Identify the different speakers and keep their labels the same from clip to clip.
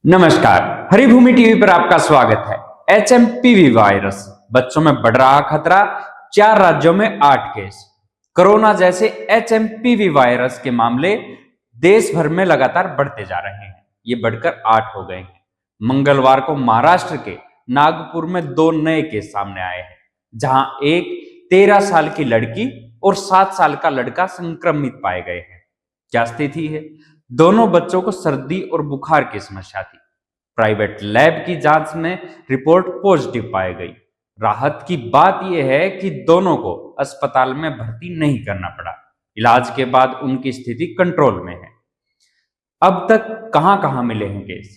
Speaker 1: नमस्कार, हरिभूमि टीवी पर आपका स्वागत है। एचएमपीवी वायरस बच्चों में बढ़ रहा खतरा, 4 राज्यों में 8 केस। कोरोना जैसे एचएमपीवी वायरस के मामले देश भर में लगातार बढ़ते जा रहे हैं। ये बढ़कर 8 हो गए हैं। मंगलवार को महाराष्ट्र के नागपुर में 2 नए केस सामने आए हैं, जहां एक 13 साल की लड़की और 7 साल का लड़का संक्रमित पाए गए हैं। क्या स्थिति है? दोनों बच्चों को सर्दी और बुखार की समस्या थी। प्राइवेट लैब की जांच में रिपोर्ट पॉजिटिव पाई गई। राहत की बात यह है कि दोनों को अस्पताल में भर्ती नहीं करना पड़ा। इलाज के बाद उनकी स्थिति कंट्रोल में है। अब तक कहां कहां मिले हैं केस?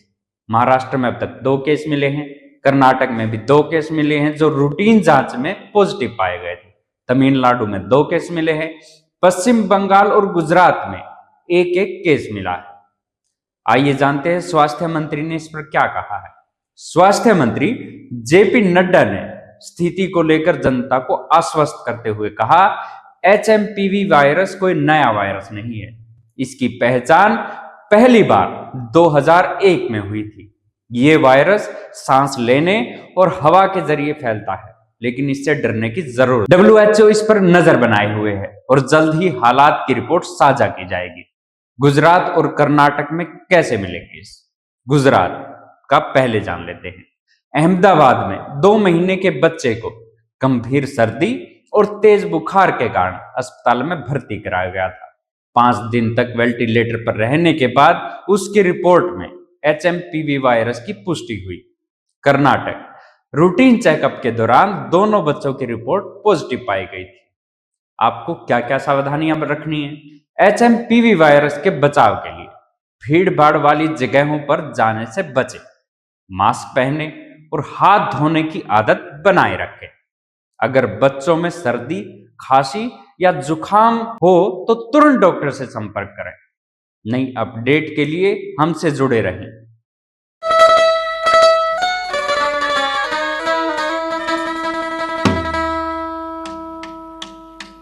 Speaker 1: महाराष्ट्र में अब तक 2 केस मिले हैं। कर्नाटक में भी 2 केस मिले हैं जो रूटीन जांच में पॉजिटिव पाए गए थे। तमिलनाडु में 2 केस मिले हैं। पश्चिम बंगाल और गुजरात में एक एक केस मिला है। आइए जानते हैं स्वास्थ्य मंत्री ने इस पर क्या कहा है। स्वास्थ्य मंत्री जेपी नड्डा ने स्थिति को लेकर जनता को आश्वस्त करते हुए कहा, एचएमपीवी वायरस कोई नया वायरस नहीं है। इसकी पहचान पहली बार 2001 में हुई थी। ये वायरस सांस लेने और हवा के जरिए फैलता है, लेकिन इससे डरने की जरूरत। WHO इस पर नजर बनाए हुए है और जल्द ही हालात की रिपोर्ट साझा की जाएगी। गुजरात और कर्नाटक में कैसे मिले केस? गुजरात का पहले जान लेते हैं। अहमदाबाद में 2 महीने के बच्चे को गंभीर सर्दी और तेज बुखार के कारण अस्पताल में भर्ती कराया गया था। 5 दिन तक वेंटिलेटर पर रहने के बाद उसकी रिपोर्ट में एचएमपीवी वायरस की पुष्टि हुई। कर्नाटक रूटीन चेकअप के दौरान दोनों बच्चों की रिपोर्ट पॉजिटिव पाई गई थी। आपको क्या क्या सावधानियां रखनी है? एचएमपीवी वायरस के बचाव के लिए भीड़ भाड़ वाली जगहों पर जाने से बचें, मास्क पहने और हाथ धोने की आदत बनाए रखें। अगर बच्चों में सर्दी, खांसी या जुकाम हो तो तुरंत डॉक्टर से संपर्क करें। नई अपडेट के लिए हमसे जुड़े रहें।